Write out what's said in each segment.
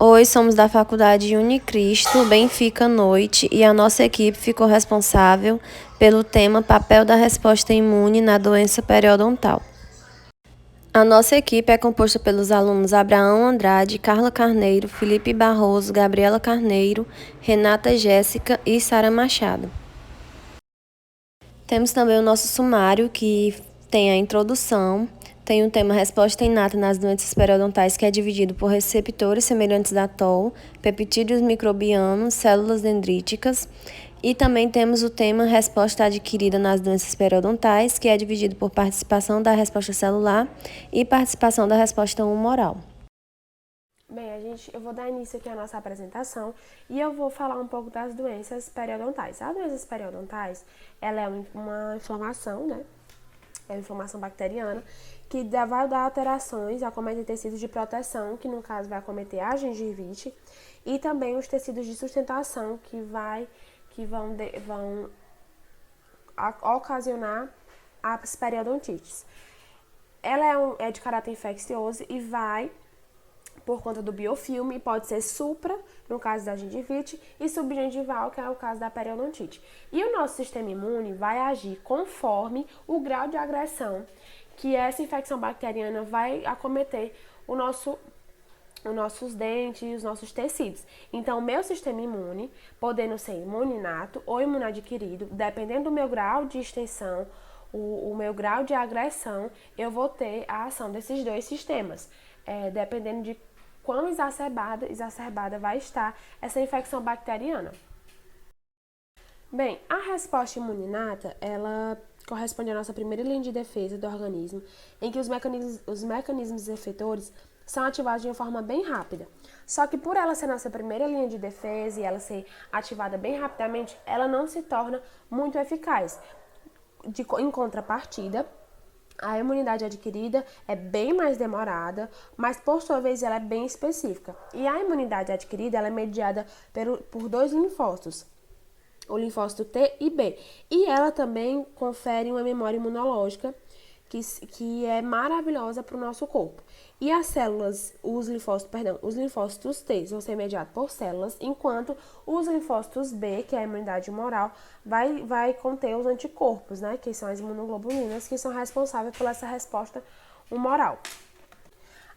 Oi, somos da Faculdade Unicristo, Benfica Noite, e a nossa equipe ficou responsável pelo tema Papel da resposta imune na doença periodontal. A nossa equipe é composta pelos alunos Abraão Andrade, Carla Carneiro, Felipe Barroso, Gabriela Carneiro, Renata Jéssica e Sara Machado. Temos também o nosso sumário, que tem a introdução, tem o tema Resposta inata nas doenças periodontais, que é dividido por receptores semelhantes a TOL, peptídeos microbianos, células dendríticas, e também temos o tema Resposta adquirida nas doenças periodontais, que é dividido por participação da resposta celular e participação da resposta humoral. Bem, eu vou dar início aqui à nossa apresentação e eu vou falar um pouco das doenças periodontais. As doenças periodontais, ela é uma inflamação, né? É uma inflamação bacteriana que vai dar alterações, acomete tecidos de proteção, que no caso vai acometer a gengivite, e também os tecidos de sustentação, que vão ocasionar as periodontites. Ela é de caráter infeccioso e vai por conta do biofilme, pode ser supra, no caso da gengivite, e subgengival, que é o caso da periodontite. E o nosso sistema imune vai agir conforme o grau de agressão que essa infecção bacteriana vai acometer os nossos dentes e os nossos tecidos. Então, o meu sistema imune, podendo ser imune inato ou imunoadquirido, dependendo do meu grau de extensão, o meu grau de agressão, eu vou ter a ação desses dois sistemas, dependendo de quão exacerbada vai estar essa infecção bacteriana. Bem, a resposta imune inata, ela corresponde à nossa primeira linha de defesa do organismo, em que os mecanismos efetores são ativados de uma forma bem rápida. Só que por ela ser nossa primeira linha de defesa e ela ser ativada bem rapidamente, ela não se torna muito eficaz. Em contrapartida, a imunidade adquirida é bem mais demorada, mas por sua vez ela é bem específica. E a imunidade adquirida ela é mediada por dois linfócitos, o linfócito T e B. E ela também confere uma memória imunológica que é maravilhosa para o nosso corpo. E os linfócitos T vão ser mediados por células, enquanto os linfócitos B, que é a imunidade humoral, vai conter os anticorpos, né, que são as imunoglobulinas, que são responsáveis por essa resposta humoral.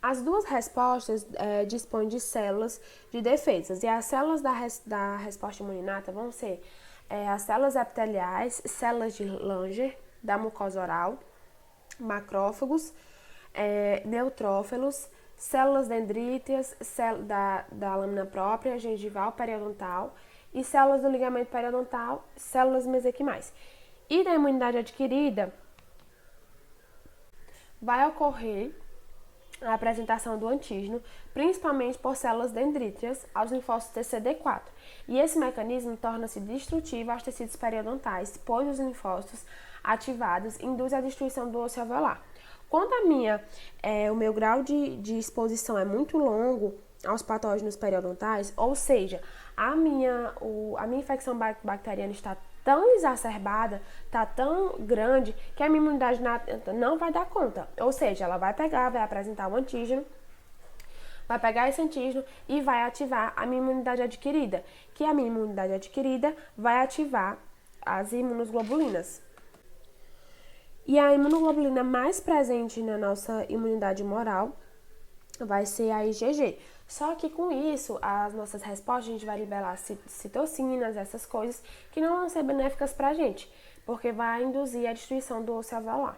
As duas respostas dispõem de células de defesas, e as células da resposta imunológica vão ser as células epiteliais, células de Langer, da mucosa oral, macrófagos, neutrófilos, células dendríticas, da lâmina própria, gengival, periodontal, e células do ligamento periodontal, células mesenquimais. E da imunidade adquirida, vai ocorrer a apresentação do antígeno, principalmente por células dendríticas aos linfócitos TCD4. E esse mecanismo torna-se destrutivo aos tecidos periodontais, pois os linfócitos ativados induzem a destruição do osso alveolar. Quando o meu grau de exposição é muito longo aos patógenos periodontais, ou seja, a minha infecção bacteriana está tão exacerbada, está tão grande, que a minha imunidade não vai dar conta. Ou seja, ela vai apresentar um antígeno, vai pegar esse antígeno e vai ativar a minha imunidade adquirida, que a minha imunidade adquirida vai ativar as imunoglobulinas. E a imunoglobulina mais presente na nossa imunidade humoral vai ser a IgG. Só que com isso, as nossas respostas, a gente vai liberar citocinas, essas coisas, que não vão ser benéficas pra gente, porque vai induzir a destruição do osso alveolar.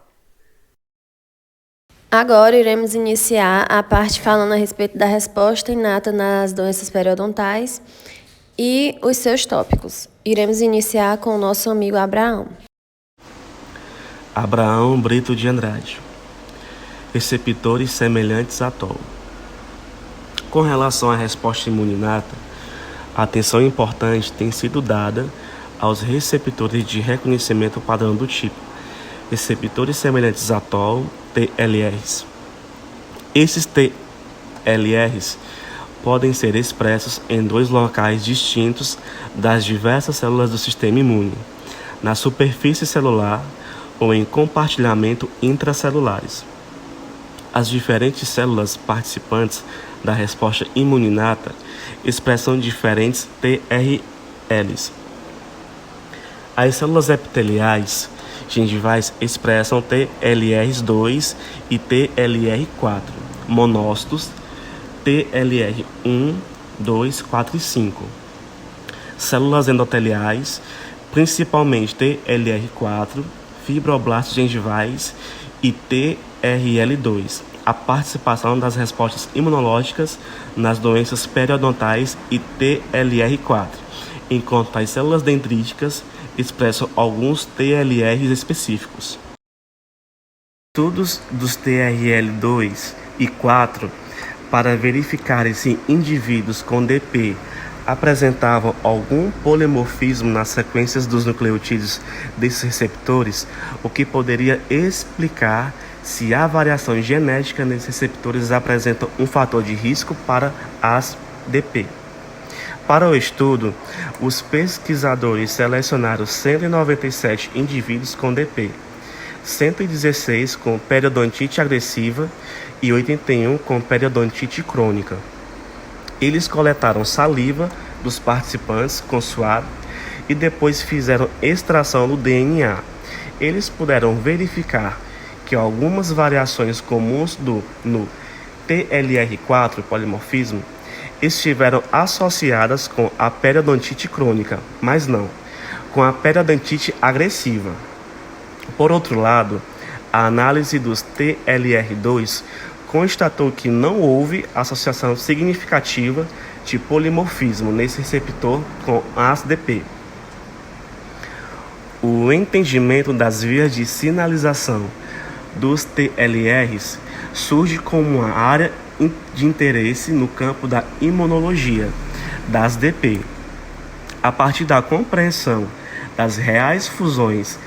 Agora iremos iniciar a parte falando a respeito da resposta inata nas doenças periodontais e os seus tópicos. Iremos iniciar com o nosso amigo Abraão. Abraão Brito de Andrade. Receptores semelhantes a TOL. Com relação à resposta imune inata, atenção importante tem sido dada aos receptores de reconhecimento padrão do tipo, receptores semelhantes a TOL, TLRs. Esses TLRs podem ser expressos em dois locais distintos das diversas células do sistema imune, na superfície celular ou em compartilhamento intracelulares. As diferentes células participantes da resposta imunológica expressam diferentes TRLs. As células epiteliais gengivais expressam TLR2 e TLR4, monócitos TLR1, 2, 4 e 5. Células endoteliais, principalmente TLR4, fibroblastos gengivais e TRL2. A participação das respostas imunológicas nas doenças periodontais e TLR4, enquanto as células dendríticas expressam alguns TLRs específicos. Estudos dos TRL2 e 4 para verificar se indivíduos com DP apresentavam algum polimorfismo nas sequências dos nucleotídeos desses receptores, o que poderia explicar se a variação genética nesses receptores apresenta um fator de risco para as DP. Para o estudo, os pesquisadores selecionaram 197 indivíduos com DP, 116 com periodontite agressiva e 81 com periodontite crônica. Eles coletaram saliva dos participantes com suave e depois fizeram extração do DNA. Eles puderam verificar que algumas variações comuns no TLR4 polimorfismo estiveram associadas com a periodontite crônica, mas não com a periodontite agressiva. Por outro lado, a análise dos TLR2 constatou que não houve associação significativa de polimorfismo nesse receptor com as DP. O entendimento das vias de sinalização dos TLRs surge como uma área de interesse no campo da imunologia das DP. A partir da compreensão das reais fusões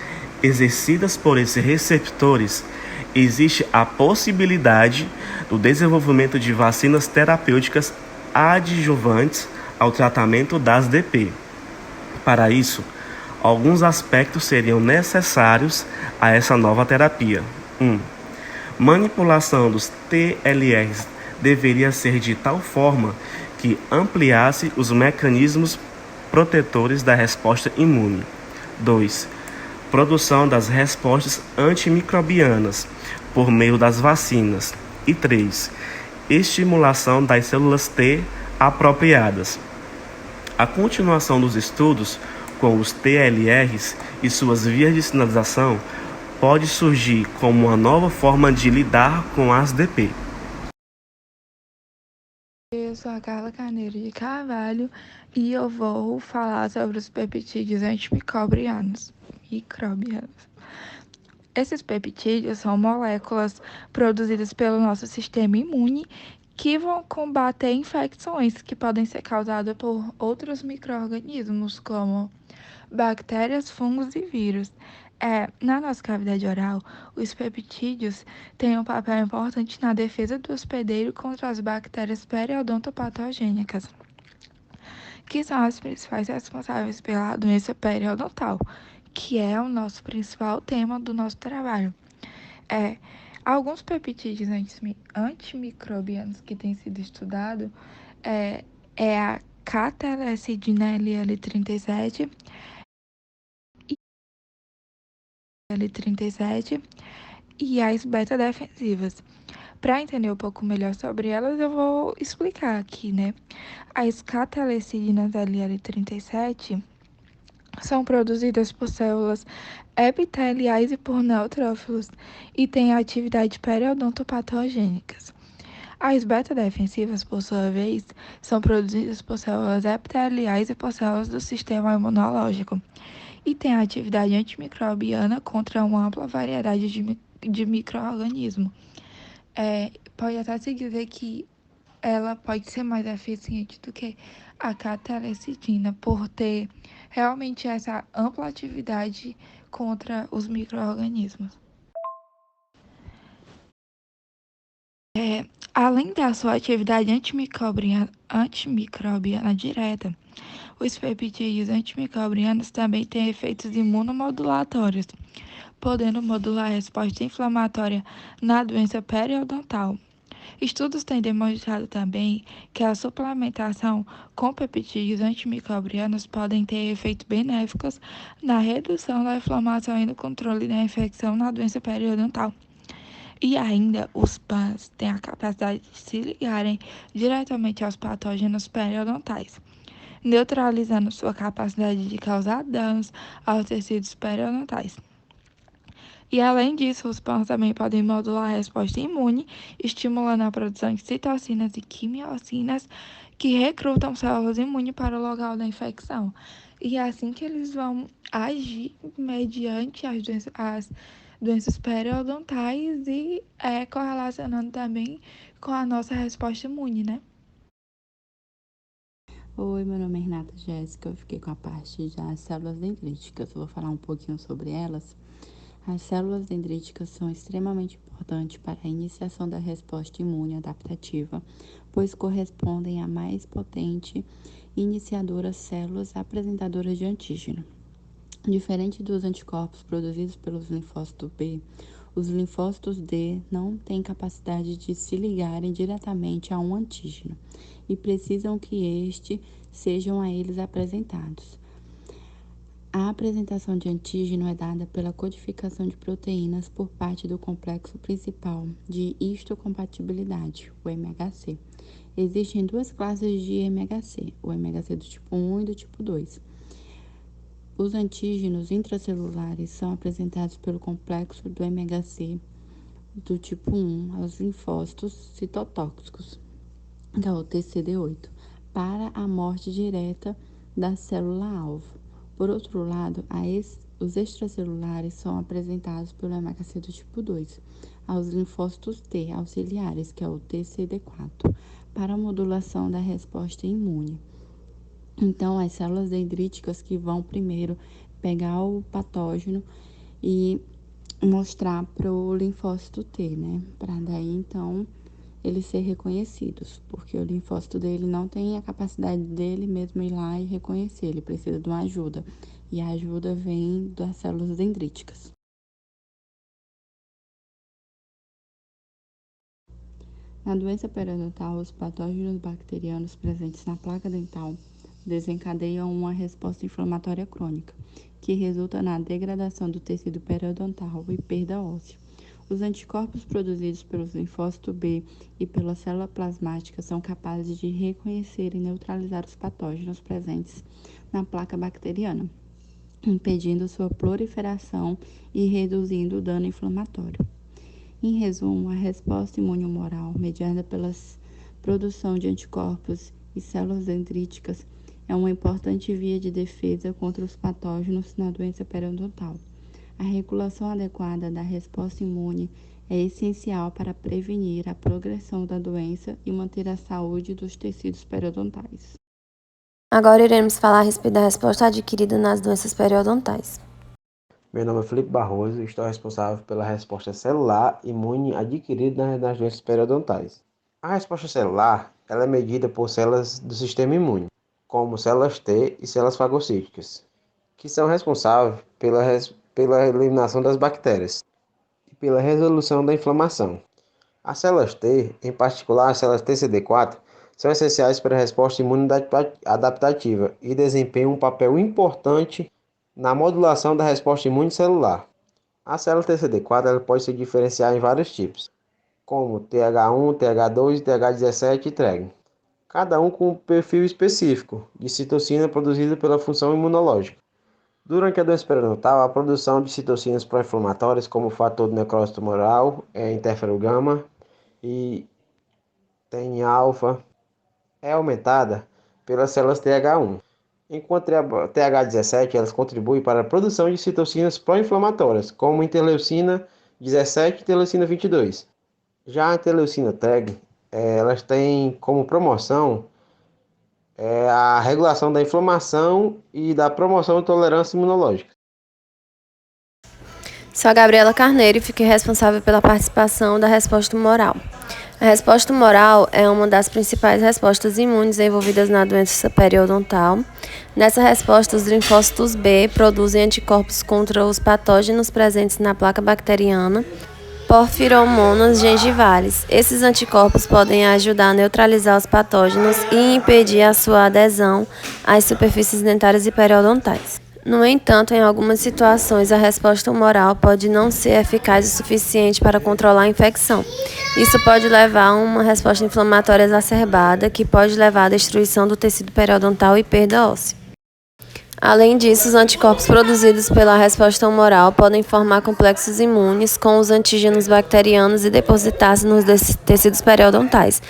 exercidas por esses receptores, existe a possibilidade do desenvolvimento de vacinas terapêuticas adjuvantes ao tratamento das DP. Para isso, alguns aspectos seriam necessários a essa nova terapia. 1. Manipulação dos TLRs deveria ser de tal forma que ampliasse os mecanismos protetores da resposta imune. 2. Produção das respostas antimicrobianas por meio das vacinas. E 3. Estimulação das células T apropriadas. A continuação dos estudos com os TLRs e suas vias de sinalização pode surgir como uma nova forma de lidar com as DP. Eu sou a Carla Carneiro de Carvalho e eu vou falar sobre os peptídeos antimicrobianos. Esses peptídeos são moléculas produzidas pelo nosso sistema imune que vão combater infecções que podem ser causadas por outros micro-organismos, como bactérias, fungos e vírus. Na nossa cavidade oral, os peptídeos têm um papel importante na defesa do hospedeiro contra as bactérias periodontopatogênicas, que são as principais responsáveis pela doença periodontal, que é o nosso principal tema do nosso trabalho. Alguns peptídeos antimicrobianos que têm sido estudados é a catelecidina LL37 e as beta-defensivas. Para entender um pouco melhor sobre elas, eu vou explicar aqui, né? As catalecidinas LL37 são produzidas por células epiteliais e por neutrófilos e têm atividade periodontopatogênicas. As beta-defensivas, por sua vez, são produzidas por células epiteliais e por células do sistema imunológico e têm atividade antimicrobiana contra uma ampla variedade de micro-organismos. Pode até se dizer que ela pode ser mais eficiente do que a catelecidina, por ter realmente essa ampla atividade contra os micro-organismos. Além da sua atividade antimicrobiana direta, os peptídeos antimicrobianos também têm efeitos imunomodulatórios, podendo modular a resposta inflamatória na doença periodontal. Estudos têm demonstrado também que a suplementação com peptídeos antimicrobianos podem ter efeitos benéficos na redução da inflamação e no controle da infecção na doença periodontal. E ainda, os PANs têm a capacidade de se ligarem diretamente aos patógenos periodontais, neutralizando sua capacidade de causar danos aos tecidos periodontais. E além disso, os PANs também podem modular a resposta imune, estimulando a produção de citocinas e quimiocinas que recrutam células imunes para o local da infecção. E é assim que eles vão agir mediante as doenças periodontais e correlacionando também com a nossa resposta imune, né? Oi, meu nome é Renata Jéssica, eu fiquei com a parte das células dendríticas. Eu vou falar um pouquinho sobre elas. As células dendríticas são extremamente importantes para a iniciação da resposta imune adaptativa, pois correspondem à mais potente iniciadora células apresentadoras de antígeno. Diferente dos anticorpos produzidos pelos linfócitos B, os linfócitos D não têm capacidade de se ligarem diretamente a um antígeno e precisam que este sejam a eles apresentados. A apresentação de antígeno é dada pela codificação de proteínas por parte do complexo principal de histocompatibilidade, o MHC. Existem duas classes de MHC, o MHC do tipo 1 e do tipo 2. Os antígenos intracelulares são apresentados pelo complexo do MHC do tipo 1 aos linfócitos citotóxicos, que é o TCD8, para a morte direta da célula-alvo. Por outro lado, os extracelulares são apresentados pelo MHC do tipo 2 aos linfócitos T auxiliares, que é o TCD4, para a modulação da resposta imune. Então, as células dendríticas que vão primeiro pegar o patógeno e mostrar para o linfócito T, né? Para daí, então, eles ser reconhecidos, porque o linfócito dele não tem a capacidade dele mesmo ir lá e reconhecer, ele precisa de uma ajuda, e a ajuda vem das células dendríticas. Na doença periodontal, os patógenos bacterianos presentes na placa dental desencadeiam uma resposta inflamatória crônica, que resulta na degradação do tecido periodontal e perda óssea. Os anticorpos produzidos pelos linfócitos B e pela célula plasmática são capazes de reconhecer e neutralizar os patógenos presentes na placa bacteriana, impedindo sua proliferação e reduzindo o dano inflamatório. Em resumo, a resposta imunohumoral, mediada pela produção de anticorpos e células dendríticas, é uma importante via de defesa contra os patógenos na doença periodontal. A regulação adequada da resposta imune é essencial para prevenir a progressão da doença e manter a saúde dos tecidos periodontais. Agora iremos falar a respeito da resposta adquirida nas doenças periodontais. Meu nome é Felipe Barroso e estou responsável pela resposta celular imune adquirida nas doenças periodontais. A resposta celular ela é medida por células do sistema imune, como células T e células fagocíticas, que são responsáveis pela eliminação das bactérias e pela resolução da inflamação. As células T, em particular as células TCD4, são essenciais para a resposta imune adaptativa e desempenham um papel importante na modulação da resposta imune celular. A célula TCD4 ela pode se diferenciar em vários tipos, como TH1, TH2, TH17 e TREG, cada um com um perfil específico de citocina produzida pela função imunológica. Durante a doença periodontal, a produção de citocinas pró-inflamatórias, como o fator de necrose tumoral, interferon-gama e TNA-alfa, é aumentada pelas células TH1, enquanto a TH17 elas contribuem para a produção de citocinas pró-inflamatórias, como interleucina 17 e interleucina 22. Já a interleucina TREG, elas têm como promoção a regulação da inflamação e da promoção de tolerância imunológica. Sou a Gabriela Carneiro e fiquei responsável pela participação da resposta humoral. A resposta humoral é uma das principais respostas imunes envolvidas na doença periodontal. Nessa resposta, os linfócitos B produzem anticorpos contra os patógenos presentes na placa bacteriana Porfiromonas gengivales. Esses anticorpos podem ajudar a neutralizar os patógenos e impedir a sua adesão às superfícies dentárias e periodontais. No entanto, em algumas situações, a resposta humoral pode não ser eficaz o suficiente para controlar a infecção. Isso pode levar a uma resposta inflamatória exacerbada, que pode levar à destruição do tecido periodontal e perda óssea. Além disso, os anticorpos produzidos pela resposta humoral podem formar complexos imunes com os antígenos bacterianos e depositar-se nos tecidos periodontais,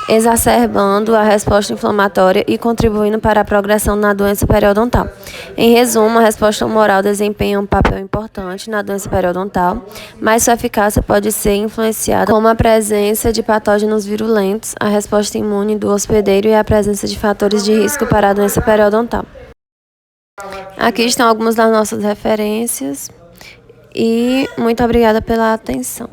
exacerbando a resposta inflamatória e contribuindo para a progressão na doença periodontal. Em resumo, a resposta humoral desempenha um papel importante na doença periodontal, mas sua eficácia pode ser influenciada com a presença de patógenos virulentos, a resposta imune do hospedeiro e a presença de fatores de risco para a doença periodontal. Aqui estão algumas das nossas referências e muito obrigada pela atenção.